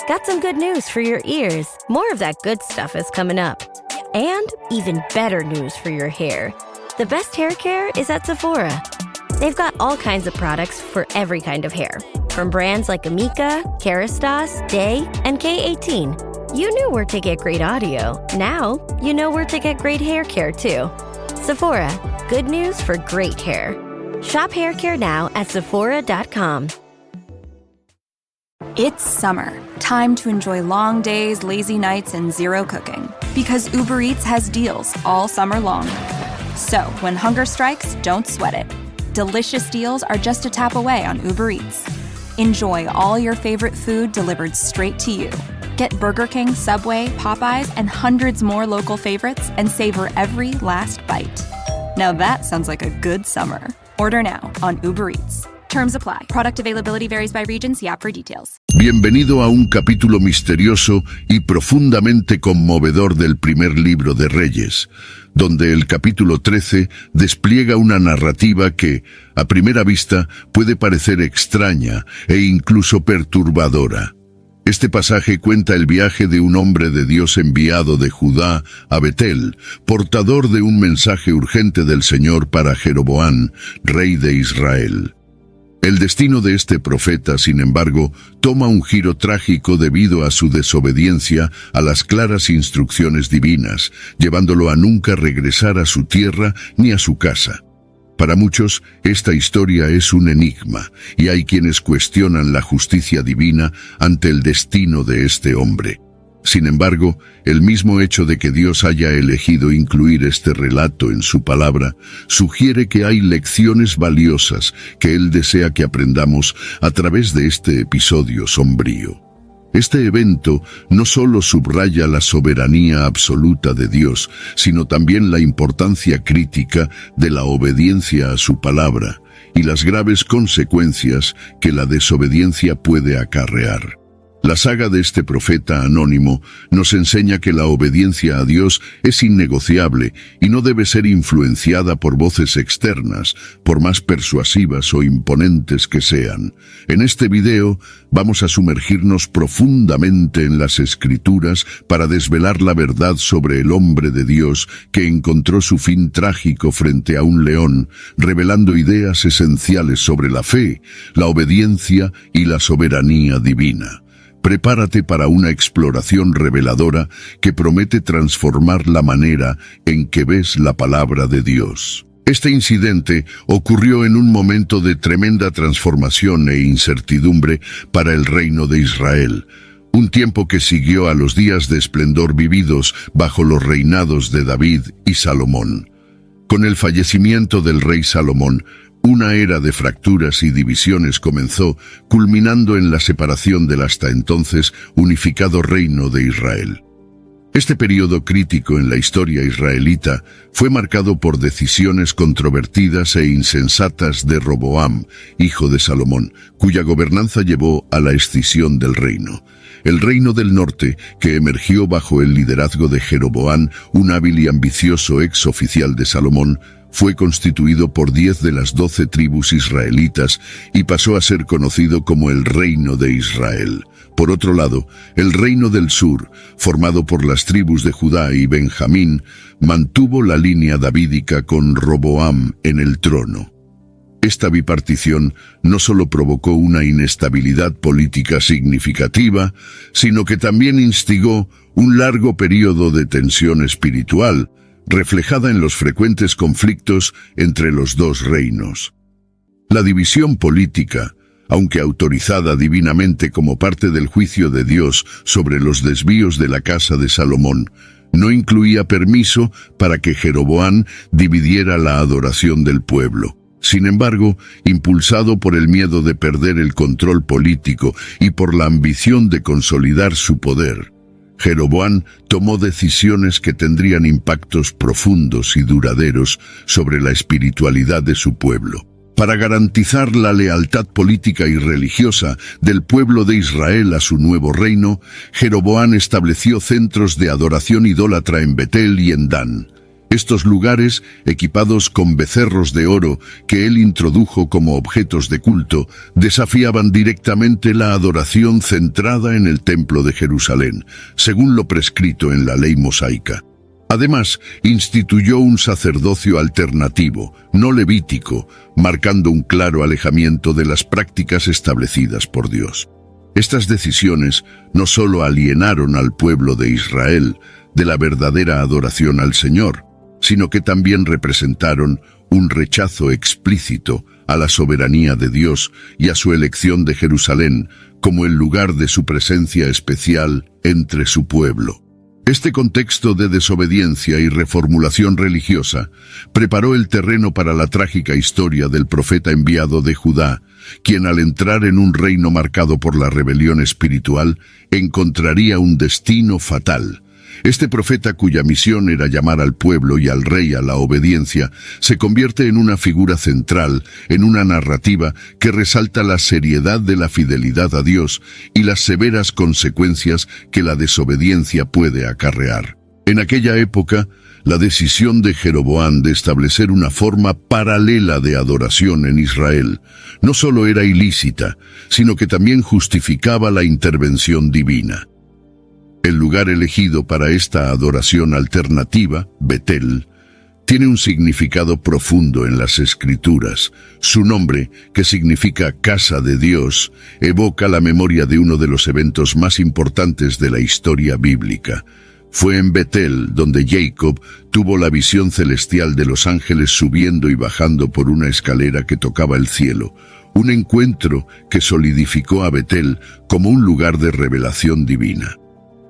got some good news for your ears. More of that good stuff is coming up. And even better news for your hair. The best hair care is at Sephora. They've got all kinds of products for every kind of hair. From brands like Amika, Kerastase, Day, and K18. You knew where to get great audio. Now, you know where to get great hair care too. Sephora, good news for great hair. Shop hair care now at Sephora.com. It's summer. Time to enjoy long days, lazy nights, and zero cooking. Because Uber Eats has deals all summer long. So, when hunger strikes, don't sweat it. Delicious deals are just a tap away on Uber Eats. Enjoy all your favorite food delivered straight to you. Get Burger King, Subway, Popeyes, and hundreds more local favorites and savor every last bite. Now that sounds like a good summer. Order now on Uber Eats. Terms apply. Product availability varies by region. See app for details. Bienvenido a un capítulo misterioso y profundamente conmovedor del primer libro de Reyes, donde el capítulo 13 despliega una narrativa que, a primera vista, puede parecer extraña e incluso perturbadora. Este pasaje cuenta el viaje de un hombre de Dios enviado de Judá a Betel, portador de un mensaje urgente del Señor para Jeroboam, rey de Israel. El destino de este profeta, sin embargo, toma un giro trágico debido a su desobediencia a las claras instrucciones divinas, llevándolo a nunca regresar a su tierra ni a su casa. Para muchos, esta historia es un enigma, y hay quienes cuestionan la justicia divina ante el destino de este hombre. Sin embargo, el mismo hecho de que Dios haya elegido incluir este relato en su palabra sugiere que hay lecciones valiosas que Él desea que aprendamos a través de este episodio sombrío. Este evento no solo subraya la soberanía absoluta de Dios, sino también la importancia crítica de la obediencia a su palabra y las graves consecuencias que la desobediencia puede acarrear. La saga de este profeta anónimo nos enseña que la obediencia a Dios es innegociable y no debe ser influenciada por voces externas, por más persuasivas o imponentes que sean. En este video vamos a sumergirnos profundamente en las Escrituras para desvelar la verdad sobre el hombre de Dios que encontró su fin trágico frente a un león, revelando ideas esenciales sobre la fe, la obediencia y la soberanía divina. Prepárate para una exploración reveladora que promete transformar la manera en que ves la palabra de Dios. Este incidente ocurrió en un momento de tremenda transformación e incertidumbre para el reino de Israel, un tiempo que siguió a los días de esplendor vividos bajo los reinados de David y Salomón. Con el fallecimiento del rey Salomón, una era de fracturas y divisiones comenzó, culminando en la separación del hasta entonces unificado reino de Israel. Este periodo crítico en la historia israelita fue marcado por decisiones controvertidas e insensatas de Roboam, hijo de Salomón, cuya gobernanza llevó a la escisión del reino. El reino del norte, que emergió bajo el liderazgo de Jeroboam, un hábil y ambicioso ex oficial de Salomón, fue constituido por 10 de las 12 tribus israelitas y pasó a ser conocido como el Reino de Israel. Por otro lado, el Reino del Sur, formado por las tribus de Judá y Benjamín, mantuvo la línea davídica con Roboam en el trono. Esta bipartición no solo provocó una inestabilidad política significativa, sino que también instigó un largo periodo de tensión espiritual, reflejada en los frecuentes conflictos entre los dos reinos. La división política, aunque autorizada divinamente como parte del juicio de Dios sobre los desvíos de la casa de Salomón, no incluía permiso para que Jeroboam dividiera la adoración del pueblo. Sin embargo, impulsado por el miedo de perder el control político y por la ambición de consolidar su poder, Jeroboam tomó decisiones que tendrían impactos profundos y duraderos sobre la espiritualidad de su pueblo. Para garantizar la lealtad política y religiosa del pueblo de Israel a su nuevo reino, Jeroboam estableció centros de adoración idólatra en Betel y en Dan. Estos lugares, equipados con becerros de oro que él introdujo como objetos de culto, desafiaban directamente la adoración centrada en el Templo de Jerusalén, según lo prescrito en la ley mosaica. Además, instituyó un sacerdocio alternativo, no levítico, marcando un claro alejamiento de las prácticas establecidas por Dios. Estas decisiones no solo alienaron al pueblo de Israel de la verdadera adoración al Señor, sino que también representaron un rechazo explícito a la soberanía de Dios y a su elección de Jerusalén como el lugar de su presencia especial entre su pueblo. Este contexto de desobediencia y reformulación religiosa preparó el terreno para la trágica historia del profeta enviado de Judá, quien al entrar en un reino marcado por la rebelión espiritual, encontraría un destino fatal. Este profeta, cuya misión era llamar al pueblo y al rey a la obediencia, se convierte en una figura central en una narrativa que resalta la seriedad de la fidelidad a Dios y las severas consecuencias que la desobediencia puede acarrear. En aquella época, la decisión de Jeroboam de establecer una forma paralela de adoración en Israel no solo era ilícita, sino que también justificaba la intervención divina. El lugar elegido para esta adoración alternativa, Betel, tiene un significado profundo en las Escrituras. Su nombre, que significa Casa de Dios, evoca la memoria de uno de los eventos más importantes de la historia bíblica. Fue en Betel donde Jacob tuvo la visión celestial de los ángeles subiendo y bajando por una escalera que tocaba el cielo, un encuentro que solidificó a Betel como un lugar de revelación divina.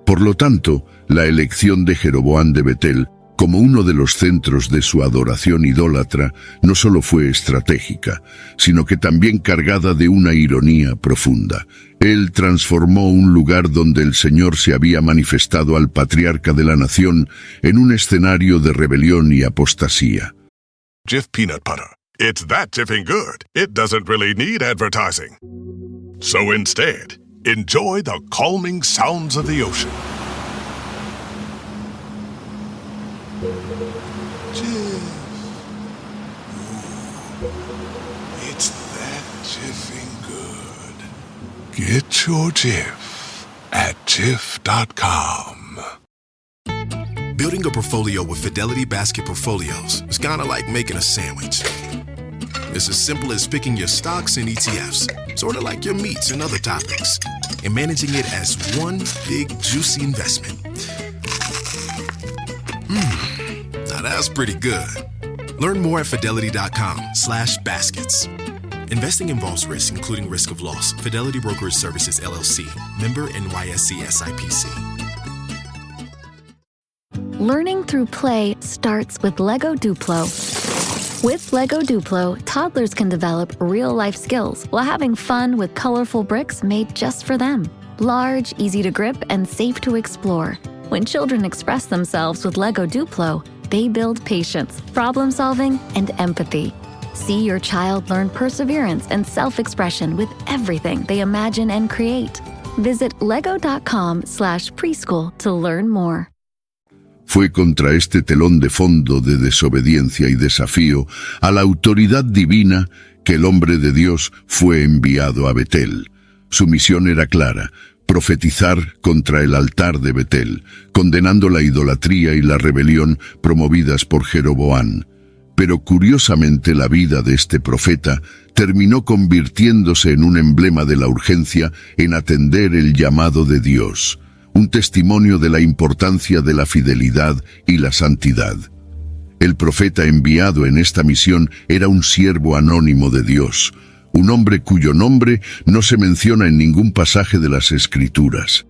Por lo tanto, la elección de Jeroboam de Betel como uno de los centros de su adoración idólatra no solo fue estratégica, sino que también cargada de una ironía profunda. Él transformó un lugar donde el Señor se había manifestado al patriarca de la nación en un escenario de rebelión y apostasía. Jif peanut butter. It's that jiffing good, it doesn't really need advertising. So instead, enjoy the calming sounds of the ocean. Jif. Ooh, it's that jiffing good. Get your Jif at Jif.com. Building a portfolio with Fidelity Basket Portfolios is kind of like making a sandwich. It's as simple as picking your stocks and ETFs, sort of like your meats and other toppings, and managing it as one big, juicy investment. Now that's pretty good. Learn more at Fidelity.com/baskets. Investing involves risk, including risk of loss. Fidelity Brokerage Services, LLC. Member NYSE SIPC. Learning through play starts with Lego Duplo. With Lego Duplo, toddlers can develop real-life skills while having fun with colorful bricks made just for them. Large, easy to grip, and safe to explore. When children express themselves with Lego Duplo, they build patience, problem-solving, and empathy. See your child learn perseverance and self-expression with everything they imagine and create. Visit lego.com/preschool to learn more. Fue contra este telón de fondo de desobediencia y desafío a la autoridad divina que el hombre de Dios fue enviado a Betel. Su misión era clara: profetizar contra el altar de Betel, condenando la idolatría y la rebelión promovidas por Jeroboam. Pero curiosamente la vida de este profeta terminó convirtiéndose en un emblema de la urgencia en atender el llamado de Dios, un testimonio de la importancia de la fidelidad y la santidad. El profeta enviado en esta misión era un siervo anónimo de Dios, un hombre cuyo nombre no se menciona en ningún pasaje de las Escrituras.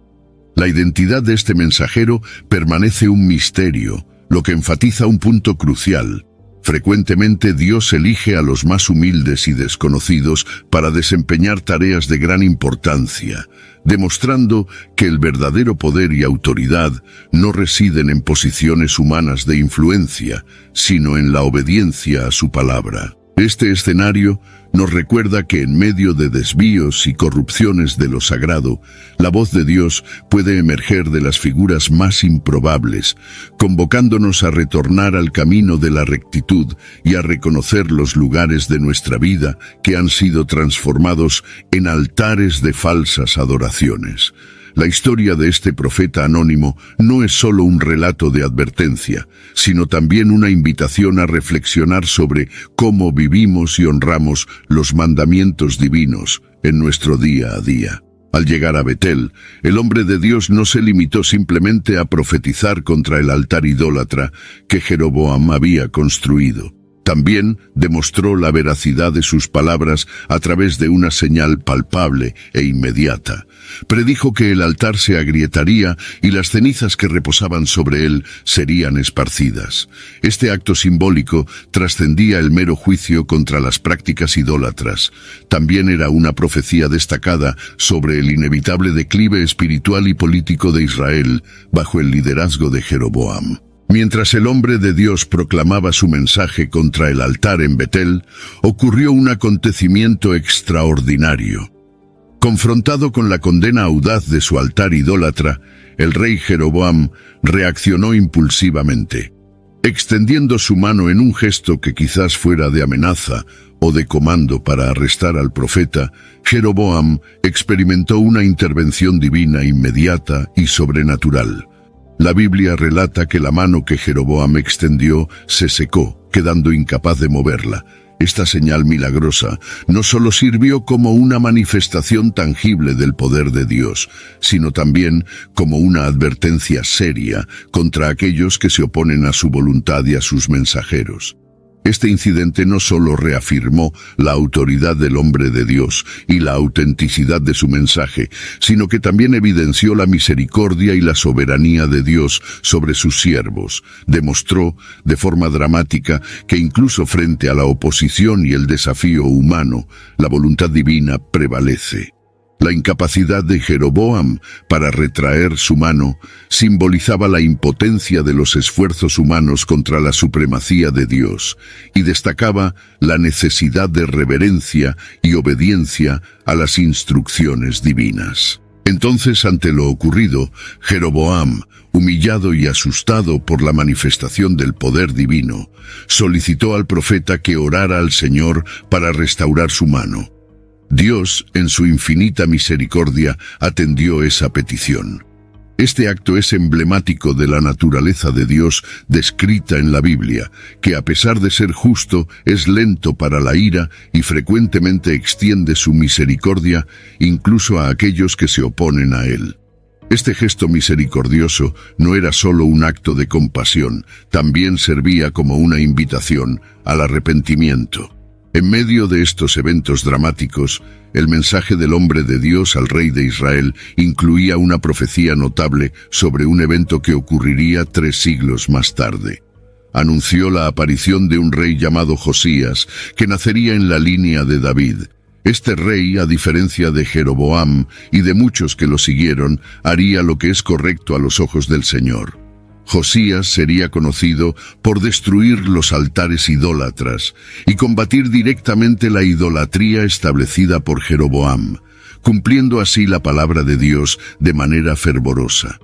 La identidad de este mensajero permanece un misterio, lo que enfatiza un punto crucial. Frecuentemente Dios elige a los más humildes y desconocidos para desempeñar tareas de gran importancia, demostrando que el verdadero poder y autoridad no residen en posiciones humanas de influencia, sino en la obediencia a su palabra. Este escenario nos recuerda que en medio de desvíos y corrupciones de lo sagrado, la voz de Dios puede emerger de las figuras más improbables, convocándonos a retornar al camino de la rectitud y a reconocer los lugares de nuestra vida que han sido transformados en altares de falsas adoraciones. La historia de este profeta anónimo no es solo un relato de advertencia, sino también una invitación a reflexionar sobre cómo vivimos y honramos los mandamientos divinos en nuestro día a día. Al llegar a Betel, el hombre de Dios no se limitó simplemente a profetizar contra el altar idólatra que Jeroboam había construido. También demostró la veracidad de sus palabras a través de una señal palpable e inmediata. Predijo que el altar se agrietaría y las cenizas que reposaban sobre él serían esparcidas. Este acto simbólico trascendía el mero juicio contra las prácticas idólatras. También era una profecía destacada sobre el inevitable declive espiritual y político de Israel bajo el liderazgo de Jeroboam. Mientras el hombre de Dios proclamaba su mensaje contra el altar en Betel, ocurrió un acontecimiento extraordinario. Confrontado con la condena audaz de su altar idólatra, el rey Jeroboam reaccionó impulsivamente. Extendiendo su mano en un gesto que quizás fuera de amenaza o de comando para arrestar al profeta, Jeroboam experimentó una intervención divina inmediata y sobrenatural. La Biblia relata que la mano que Jeroboam extendió se secó, quedando incapaz de moverla. Esta señal milagrosa no solo sirvió como una manifestación tangible del poder de Dios, sino también como una advertencia seria contra aquellos que se oponen a su voluntad y a sus mensajeros. Este incidente no solo reafirmó la autoridad del hombre de Dios y la autenticidad de su mensaje, sino que también evidenció la misericordia y la soberanía de Dios sobre sus siervos. Demostró, de forma dramática, que incluso frente a la oposición y el desafío humano, la voluntad divina prevalece. La incapacidad de Jeroboam para retraer su mano simbolizaba la impotencia de los esfuerzos humanos contra la supremacía de Dios y destacaba la necesidad de reverencia y obediencia a las instrucciones divinas. Entonces, ante lo ocurrido, Jeroboam, humillado y asustado por la manifestación del poder divino, solicitó al profeta que orara al Señor para restaurar su mano. Dios, en su infinita misericordia, atendió esa petición. Este acto es emblemático de la naturaleza de Dios descrita en la Biblia, que a pesar de ser justo, es lento para la ira y frecuentemente extiende su misericordia incluso a aquellos que se oponen a él. Este gesto misericordioso no era solo un acto de compasión, también servía como una invitación al arrepentimiento. En medio de estos eventos dramáticos, el mensaje del hombre de Dios al rey de Israel incluía una profecía notable sobre un evento que ocurriría 3 siglos más tarde. Anunció la aparición de un rey llamado Josías, que nacería en la línea de David. Este rey, a diferencia de Jeroboam y de muchos que lo siguieron, haría lo que es correcto a los ojos del Señor. Josías sería conocido por destruir los altares idólatras y combatir directamente la idolatría establecida por Jeroboam, cumpliendo así la palabra de Dios de manera fervorosa.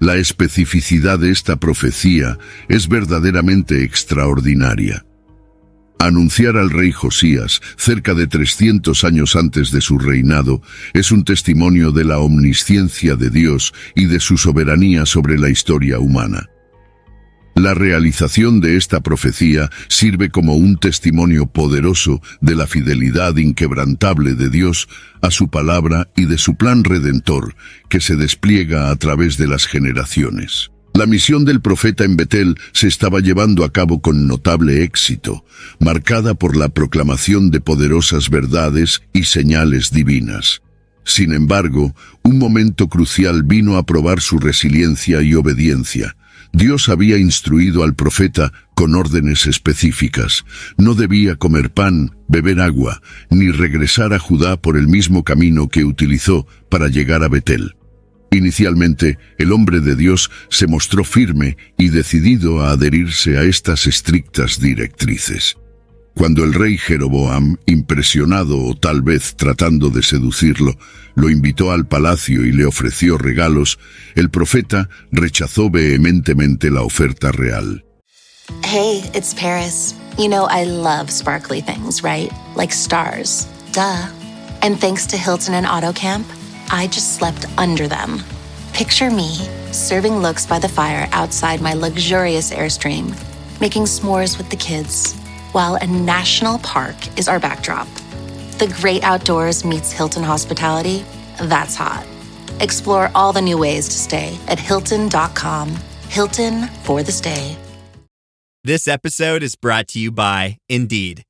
La especificidad de esta profecía es verdaderamente extraordinaria. Anunciar al rey Josías, cerca de 300 años antes de su reinado, es un testimonio de la omnisciencia de Dios y de su soberanía sobre la historia humana. La realización de esta profecía sirve como un testimonio poderoso de la fidelidad inquebrantable de Dios a su palabra y de su plan redentor que se despliega a través de las generaciones. La misión del profeta en Betel se estaba llevando a cabo con notable éxito, marcada por la proclamación de poderosas verdades y señales divinas. Sin embargo, un momento crucial vino a probar su resiliencia y obediencia. Dios había instruido al profeta con órdenes específicas. No debía comer pan, beber agua, ni regresar a Judá por el mismo camino que utilizó para llegar a Betel. Inicialmente, el hombre de Dios se mostró firme y decidido a adherirse a estas estrictas directrices. Cuando el rey Jeroboam, impresionado o tal vez tratando de seducirlo, lo invitó al palacio y le ofreció regalos, el profeta rechazó vehementemente la oferta real. Hey, it's Paris. You know I love sparkly things, right? Like stars. Duh. And thanks to Hilton and AutoCamp, I just slept under them. Picture me, serving looks by the fire outside my luxurious Airstream, making s'mores with the kids, while a national park is our backdrop. The great outdoors meets Hilton hospitality. That's hot. Explore all the new ways to stay at Hilton.com. Hilton for the stay. This episode is brought to you by Indeed.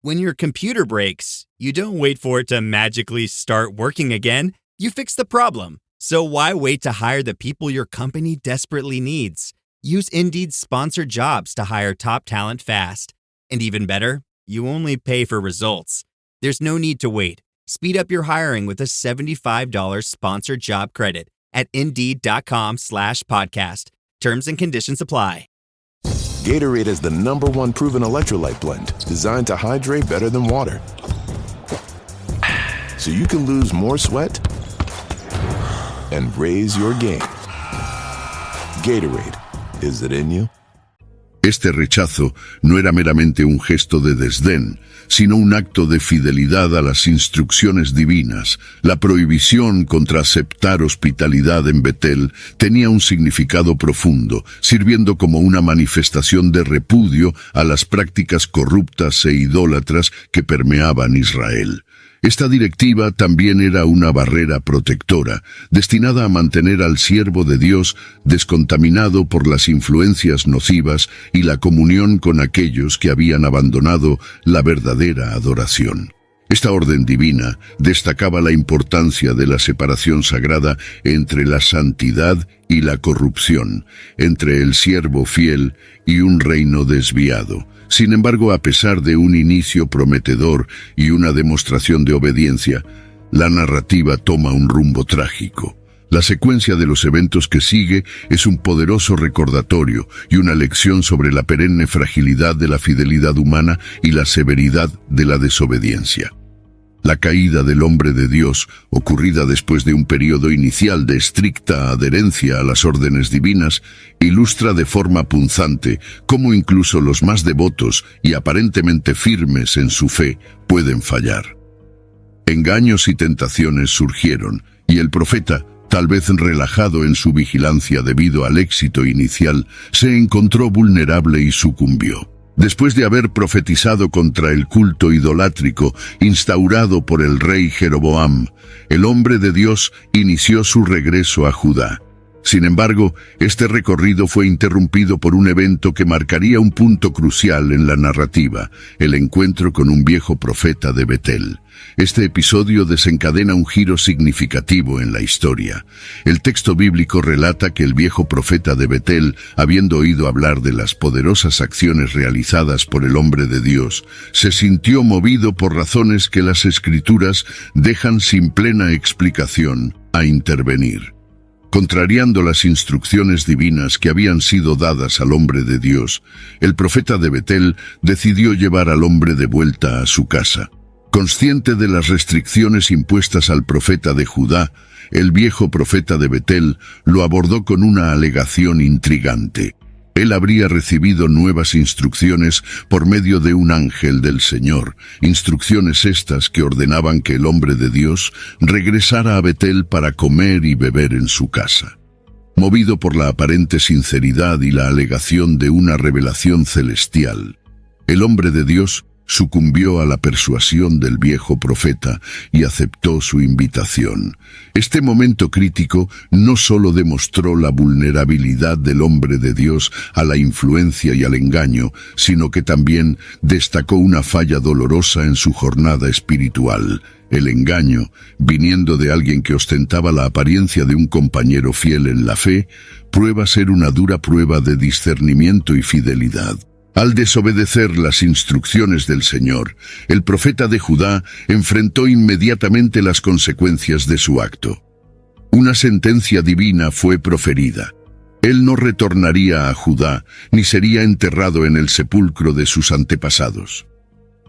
When your computer breaks, you don't wait for it to magically start working again. You fix the problem. So why wait to hire the people your company desperately needs? Use Indeed's sponsored jobs to hire top talent fast. And even better, you only pay for results. There's no need to wait. Speed up your hiring with a $75 sponsored job credit at Indeed.com/podcast. Terms and conditions apply. Gatorade is the #1 proven electrolyte blend designed to hydrate better than water. So you can lose more sweat and raise your game. Gatorade, is it in you? Este rechazo no era meramente un gesto de desdén, sino un acto de fidelidad a las instrucciones divinas. La prohibición contra aceptar hospitalidad en Betel tenía un significado profundo, sirviendo como una manifestación de repudio a las prácticas corruptas e idólatras que permeaban Israel. Esta directiva también era una barrera protectora, destinada a mantener al siervo de Dios descontaminado por las influencias nocivas y la comunión con aquellos que habían abandonado la verdadera adoración. Esta orden divina destacaba la importancia de la separación sagrada entre la santidad y la corrupción, entre el siervo fiel y un reino desviado. Sin embargo, a pesar de un inicio prometedor y una demostración de obediencia, la narrativa toma un rumbo trágico. La secuencia de los eventos que sigue es un poderoso recordatorio y una lección sobre la perenne fragilidad de la fidelidad humana y la severidad de la desobediencia. La caída del hombre de Dios, ocurrida después de un periodo inicial de estricta adherencia a las órdenes divinas, ilustra de forma punzante cómo incluso los más devotos y aparentemente firmes en su fe pueden fallar. Engaños y tentaciones surgieron, y el profeta, tal vez relajado en su vigilancia debido al éxito inicial, se encontró vulnerable y sucumbió. Después de haber profetizado contra el culto idolátrico instaurado por el rey Jeroboam, el hombre de Dios inició su regreso a Judá. Sin embargo, este recorrido fue interrumpido por un evento que marcaría un punto crucial en la narrativa, el encuentro con un viejo profeta de Betel. Este episodio desencadena un giro significativo en la historia. El texto bíblico relata que el viejo profeta de Betel, habiendo oído hablar de las poderosas acciones realizadas por el hombre de Dios, se sintió movido por razones que las Escrituras dejan sin plena explicación a intervenir. Contrariando las instrucciones divinas que habían sido dadas al hombre de Dios, el profeta de Betel decidió llevar al hombre de vuelta a su casa. Consciente de las restricciones impuestas al profeta de Judá, el viejo profeta de Betel lo abordó con una alegación intrigante. Él habría recibido nuevas instrucciones por medio de un ángel del Señor, instrucciones estas que ordenaban que el hombre de Dios regresara a Betel para comer y beber en su casa. Movido por la aparente sinceridad y la alegación de una revelación celestial, el hombre de Dios sucumbió a la persuasión del viejo profeta y aceptó su invitación. Este momento crítico no solo demostró la vulnerabilidad del hombre de Dios a la influencia y al engaño, sino que también destacó una falla dolorosa en su jornada espiritual. El engaño, viniendo de alguien que ostentaba la apariencia de un compañero fiel en la fe, prueba ser una dura prueba de discernimiento y fidelidad. Al desobedecer las instrucciones del Señor, el profeta de Judá enfrentó inmediatamente las consecuencias de su acto. Una sentencia divina fue proferida. Él no retornaría a Judá, ni sería enterrado en el sepulcro de sus antepasados.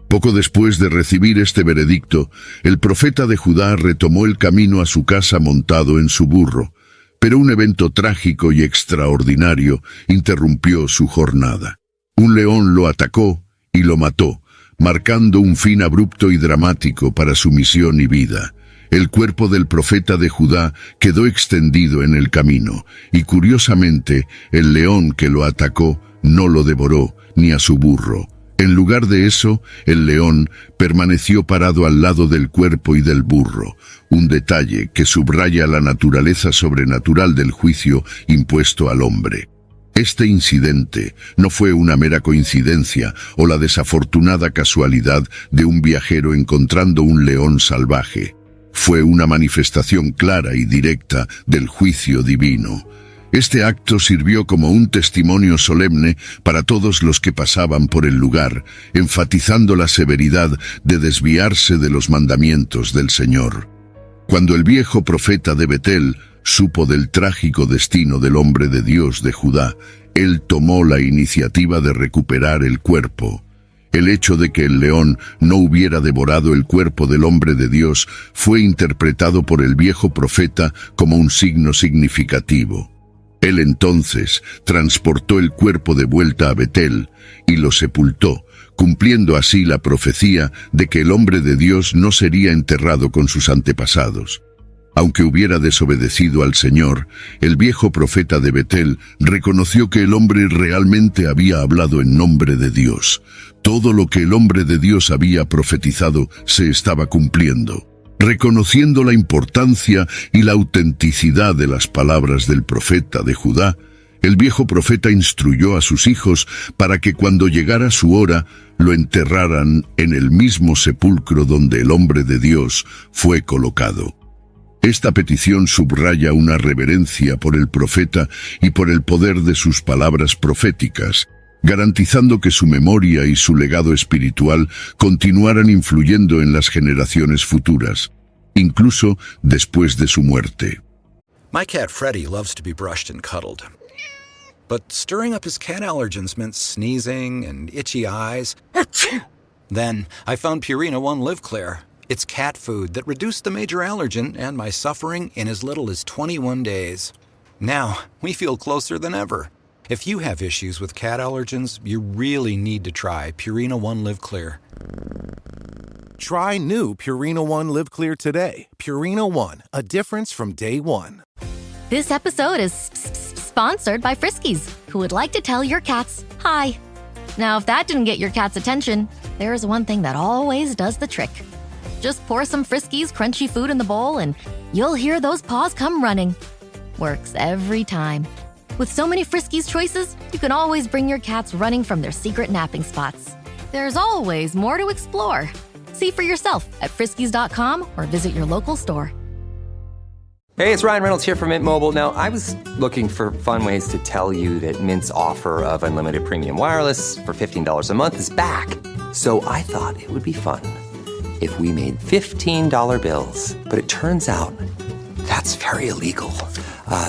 Poco después de recibir este veredicto, el profeta de Judá retomó el camino a su casa montado en su burro, pero un evento trágico y extraordinario interrumpió su jornada. Un león lo atacó y lo mató, marcando un fin abrupto y dramático para su misión y vida. El cuerpo del profeta de Judá quedó extendido en el camino, y curiosamente, el león que lo atacó no lo devoró, ni a su burro. En lugar de eso, el león permaneció parado al lado del cuerpo y del burro, un detalle que subraya la naturaleza sobrenatural del juicio impuesto al hombre. Este incidente no fue una mera coincidencia o la desafortunada casualidad de un viajero encontrando un león salvaje. Fue una manifestación clara y directa del juicio divino. Este acto sirvió como un testimonio solemne para todos los que pasaban por el lugar, enfatizando la severidad de desviarse de los mandamientos del Señor. Cuando el viejo profeta de Betel supo del trágico destino del hombre de Dios de Judá, él tomó la iniciativa de recuperar el cuerpo. El hecho de que el león no hubiera devorado el cuerpo del hombre de Dios fue interpretado por el viejo profeta como un signo significativo. Él entonces transportó el cuerpo de vuelta a Betel y lo sepultó, cumpliendo así la profecía de que el hombre de Dios no sería enterrado con sus antepasados. Aunque hubiera desobedecido al Señor, el viejo profeta de Betel reconoció que el hombre realmente había hablado en nombre de Dios. Todo lo que el hombre de Dios había profetizado se estaba cumpliendo. Reconociendo la importancia y la autenticidad de las palabras del profeta de Judá, el viejo profeta instruyó a sus hijos para que cuando llegara su hora, lo enterraran en el mismo sepulcro donde el hombre de Dios fue colocado. Esta petición subraya una reverencia por el profeta y por el poder de sus palabras proféticas, garantizando que su memoria y su legado espiritual continuaran influyendo en las generaciones futuras, incluso después de su muerte. My cat Freddie loves to be brushed and cuddled. But stirring up his cat allergens meant sneezing and itchy eyes. Then I found Purina One Live Clear. It's cat food that reduced the major allergen and my suffering in as little as 21 days. Now, we feel closer than ever. If you have issues with cat allergens, you really need to try Purina One Live Clear. Try new Purina One Live Clear today. Purina One, a difference from day one. This episode is sponsored by Friskies, who would like to tell your cats hi. Now, if that didn't get your cat's attention, there is one thing that always does the trick. Just pour some Friskies crunchy food in the bowl and you'll hear those paws come running. Works every time. With so many Friskies choices, you can always bring your cats running from their secret napping spots. There's always more to explore. See for yourself at Friskies.com or visit your local store. Hey, it's Ryan Reynolds here from Mint Mobile. Now, I was looking for fun ways to tell you that Mint's offer of unlimited premium wireless for $15 a month is back. So I thought it would be fun if we made $15 bills. But it turns out that's very illegal.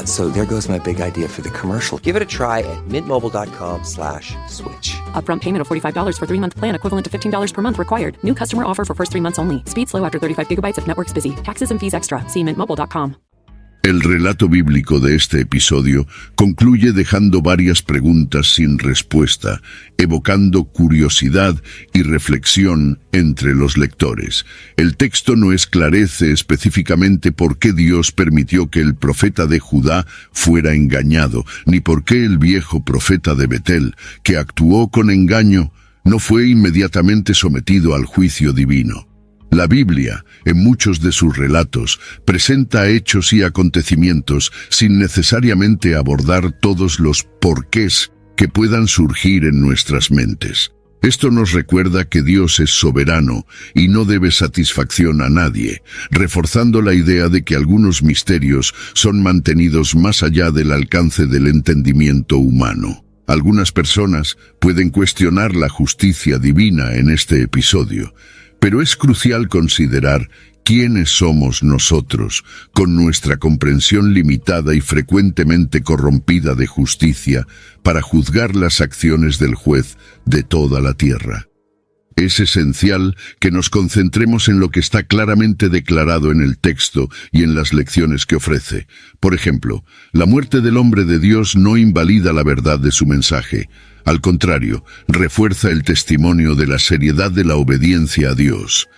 So there goes my big idea for the commercial. Give it a try at mintmobile.com/switch. Upfront payment of $45 for 3-month plan equivalent to $15 per month required. New customer offer for first 3 months only. Speed slow after 35 gigabytes if network's busy. Taxes and fees extra. See mintmobile.com. El relato bíblico de este episodio concluye dejando varias preguntas sin respuesta, evocando curiosidad y reflexión entre los lectores. El texto no esclarece específicamente por qué Dios permitió que el profeta de Judá fuera engañado, ni por qué el viejo profeta de Betel, que actuó con engaño, no fue inmediatamente sometido al juicio divino. La Biblia, en muchos de sus relatos, presenta hechos y acontecimientos sin necesariamente abordar todos los porqués que puedan surgir en nuestras mentes. Esto nos recuerda que Dios es soberano y no debe satisfacción a nadie, reforzando la idea de que algunos misterios son mantenidos más allá del alcance del entendimiento humano. Algunas personas pueden cuestionar la justicia divina en este episodio, pero es crucial considerar quiénes somos nosotros, con nuestra comprensión limitada y frecuentemente corrompida de justicia, para juzgar las acciones del juez de toda la tierra. Es esencial que nos concentremos en lo que está claramente declarado en el texto y en las lecciones que ofrece. Por ejemplo, la muerte del hombre de Dios no invalida la verdad de su mensaje. Al contrario, refuerza el testimonio de la seriedad de la obediencia a Dios.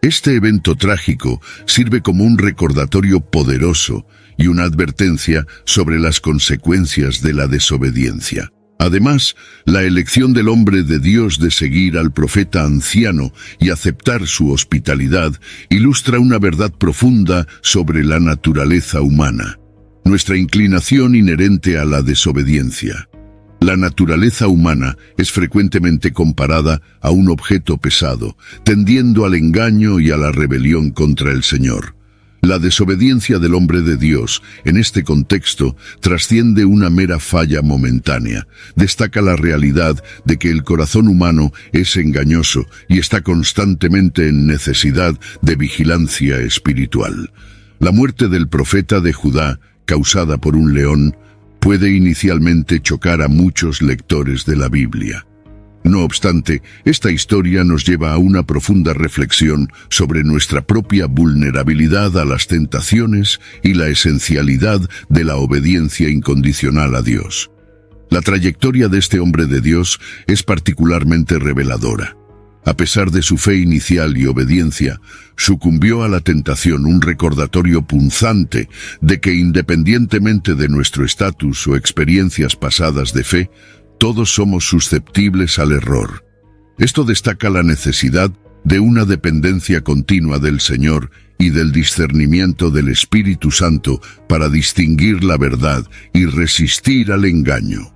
Este evento trágico sirve como un recordatorio poderoso y una advertencia sobre las consecuencias de la desobediencia. Además, la elección del hombre de Dios de seguir al profeta anciano y aceptar su hospitalidad ilustra una verdad profunda sobre la naturaleza humana, nuestra inclinación inherente a la desobediencia. La naturaleza humana es frecuentemente comparada a un objeto pesado, tendiendo al engaño y a la rebelión contra el Señor. La desobediencia del hombre de Dios, en este contexto, trasciende una mera falla momentánea. Destaca la realidad de que el corazón humano es engañoso y está constantemente en necesidad de vigilancia espiritual. La muerte del profeta de Judá, causada por un león, puede inicialmente chocar a muchos lectores de la Biblia. No obstante, esta historia nos lleva a una profunda reflexión sobre nuestra propia vulnerabilidad a las tentaciones y la esencialidad de la obediencia incondicional a Dios. La trayectoria de este hombre de Dios es particularmente reveladora. A pesar de su fe inicial y obediencia, sucumbió a la tentación, un recordatorio punzante de que independientemente de nuestro estatus o experiencias pasadas de fe, todos somos susceptibles al error. Esto destaca la necesidad de una dependencia continua del Señor y del discernimiento del Espíritu Santo para distinguir la verdad y resistir al engaño.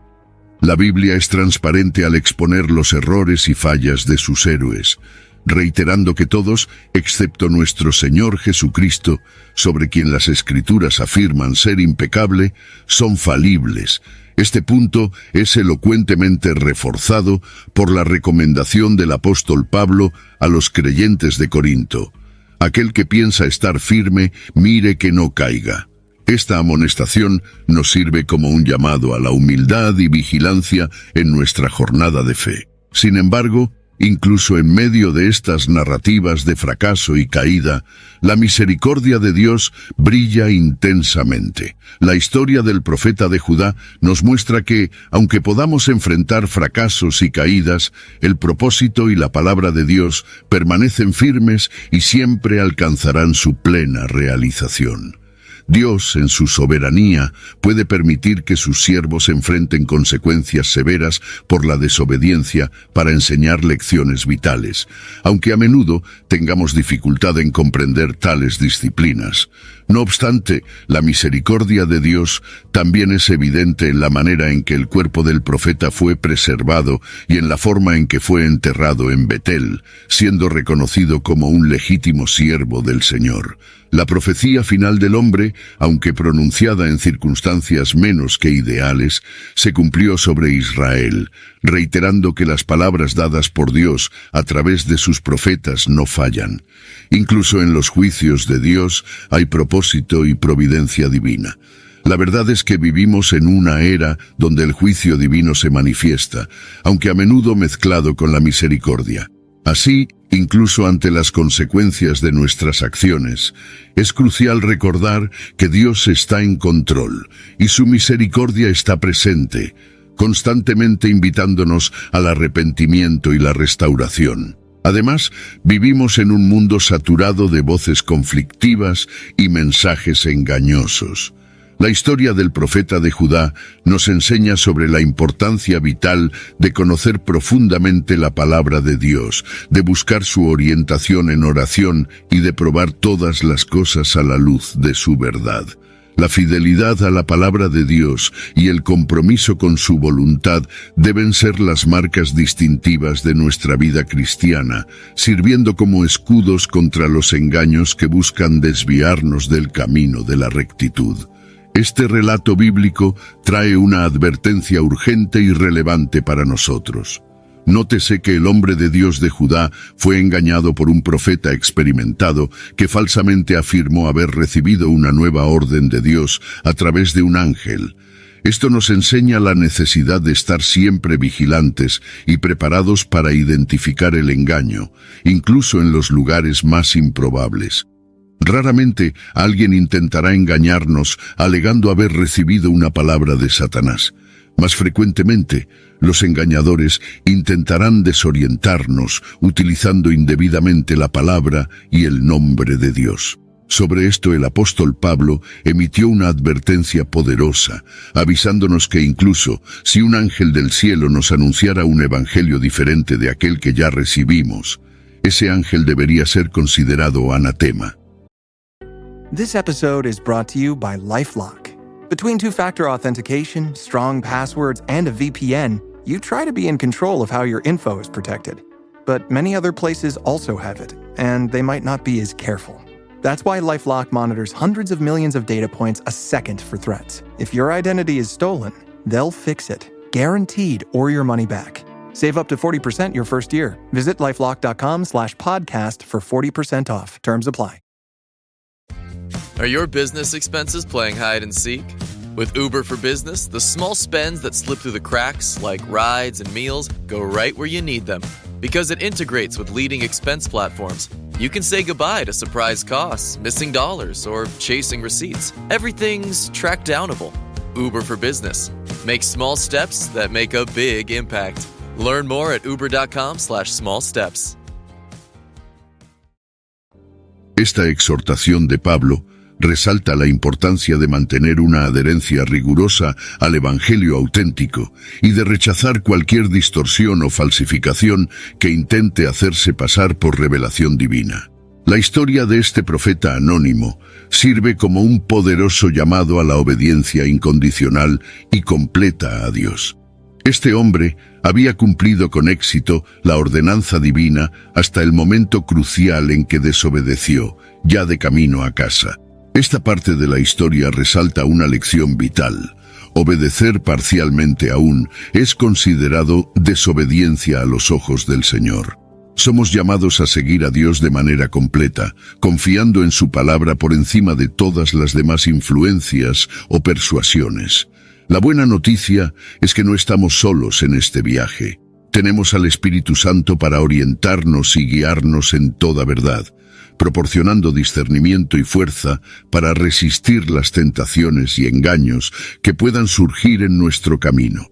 La Biblia es transparente al exponer los errores y fallas de sus héroes, reiterando que todos, excepto nuestro Señor Jesucristo, sobre quien las Escrituras afirman ser impecable, son falibles. Este punto es elocuentemente reforzado por la recomendación del apóstol Pablo a los creyentes de Corinto. Aquel que piensa estar firme, mire que no caiga. Esta amonestación nos sirve como un llamado a la humildad y vigilancia en nuestra jornada de fe. Sin embargo, incluso en medio de estas narrativas de fracaso y caída, la misericordia de Dios brilla intensamente. La historia del profeta de Judá nos muestra que, aunque podamos enfrentar fracasos y caídas, el propósito y la palabra de Dios permanecen firmes y siempre alcanzarán su plena realización. Dios, en su soberanía, puede permitir que sus siervos enfrenten consecuencias severas por la desobediencia para enseñar lecciones vitales, aunque a menudo tengamos dificultad en comprender tales disciplinas. No obstante, la misericordia de Dios también es evidente en la manera en que el cuerpo del profeta fue preservado y en la forma en que fue enterrado en Betel, siendo reconocido como un legítimo siervo del Señor. La profecía final del hombre, aunque pronunciada en circunstancias menos que ideales, se cumplió sobre Israel, reiterando que las palabras dadas por Dios a través de sus profetas no fallan. Incluso en los juicios de Dios hay propósito y providencia divina. La verdad es que vivimos en una era donde el juicio divino se manifiesta, aunque a menudo mezclado con la misericordia. Así, incluso ante las consecuencias de nuestras acciones, es crucial recordar que Dios está en control y su misericordia está presente, constantemente invitándonos al arrepentimiento y la restauración. Además, vivimos en un mundo saturado de voces conflictivas y mensajes engañosos. La historia del profeta de Judá nos enseña sobre la importancia vital de conocer profundamente la palabra de Dios, de buscar su orientación en oración y de probar todas las cosas a la luz de su verdad. La fidelidad a la palabra de Dios y el compromiso con su voluntad deben ser las marcas distintivas de nuestra vida cristiana, sirviendo como escudos contra los engaños que buscan desviarnos del camino de la rectitud. Este relato bíblico trae una advertencia urgente y relevante para nosotros. Nótese que el hombre de Dios de Judá fue engañado por un profeta experimentado que falsamente afirmó haber recibido una nueva orden de Dios a través de un ángel. Esto nos enseña la necesidad de estar siempre vigilantes y preparados para identificar el engaño, incluso en los lugares más improbables. Raramente alguien intentará engañarnos alegando haber recibido una palabra de Satanás. Más frecuentemente, los engañadores intentarán desorientarnos utilizando indebidamente la palabra y el nombre de Dios. Sobre esto el apóstol Pablo emitió una advertencia poderosa, avisándonos que incluso si un ángel del cielo nos anunciara un evangelio diferente de aquel que ya recibimos, ese ángel debería ser considerado anatema. This episode is brought to you by LifeLock. Between two-factor authentication, strong passwords, and a VPN, you try to be in control of how your info is protected. But many other places also have it, and they might not be as careful. That's why LifeLock monitors hundreds of millions of data points a second for threats. If your identity is stolen, they'll fix it, guaranteed, or your money back. Save up to 40% your first year. Visit LifeLock.com/podcast for 40% off. Terms apply. Are your business expenses playing hide and seek? With Uber for Business, the small spends that slip through the cracks, like rides and meals, go right where you need them. Because it integrates with leading expense platforms, you can say goodbye to surprise costs, missing dollars, or chasing receipts. Everything's track downable. Uber for Business. Make small steps that make a big impact. Learn more at uber.com/smallsteps. Esta exhortación de Pablo resalta la importancia de mantener una adherencia rigurosa al Evangelio auténtico y de rechazar cualquier distorsión o falsificación que intente hacerse pasar por revelación divina. La historia de este profeta anónimo sirve como un poderoso llamado a la obediencia incondicional y completa a Dios. Este hombre había cumplido con éxito la ordenanza divina hasta el momento crucial en que desobedeció, ya de camino a casa. Esta parte de la historia resalta una lección vital. Obedecer parcialmente aún es considerado desobediencia a los ojos del Señor. Somos llamados a seguir a Dios de manera completa, confiando en su palabra por encima de todas las demás influencias o persuasiones. La buena noticia es que no estamos solos en este viaje. Tenemos al Espíritu Santo para orientarnos y guiarnos en toda verdad, proporcionando discernimiento y fuerza para resistir las tentaciones y engaños que puedan surgir en nuestro camino.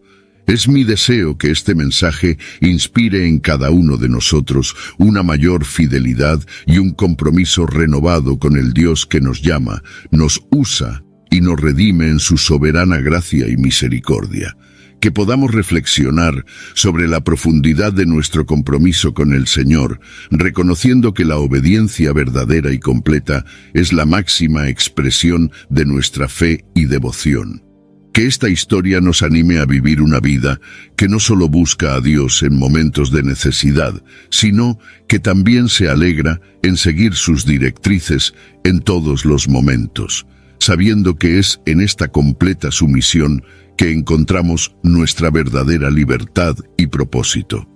Es mi deseo que este mensaje inspire en cada uno de nosotros una mayor fidelidad y un compromiso renovado con el Dios que nos llama, nos usa y nos redime en su soberana gracia y misericordia. Que podamos reflexionar sobre la profundidad de nuestro compromiso con el Señor, reconociendo que la obediencia verdadera y completa es la máxima expresión de nuestra fe y devoción. Que esta historia nos anime a vivir una vida que no solo busca a Dios en momentos de necesidad, sino que también se alegra en seguir sus directrices en todos los momentos, sabiendo que es en esta completa sumisión que encontramos nuestra verdadera libertad y propósito.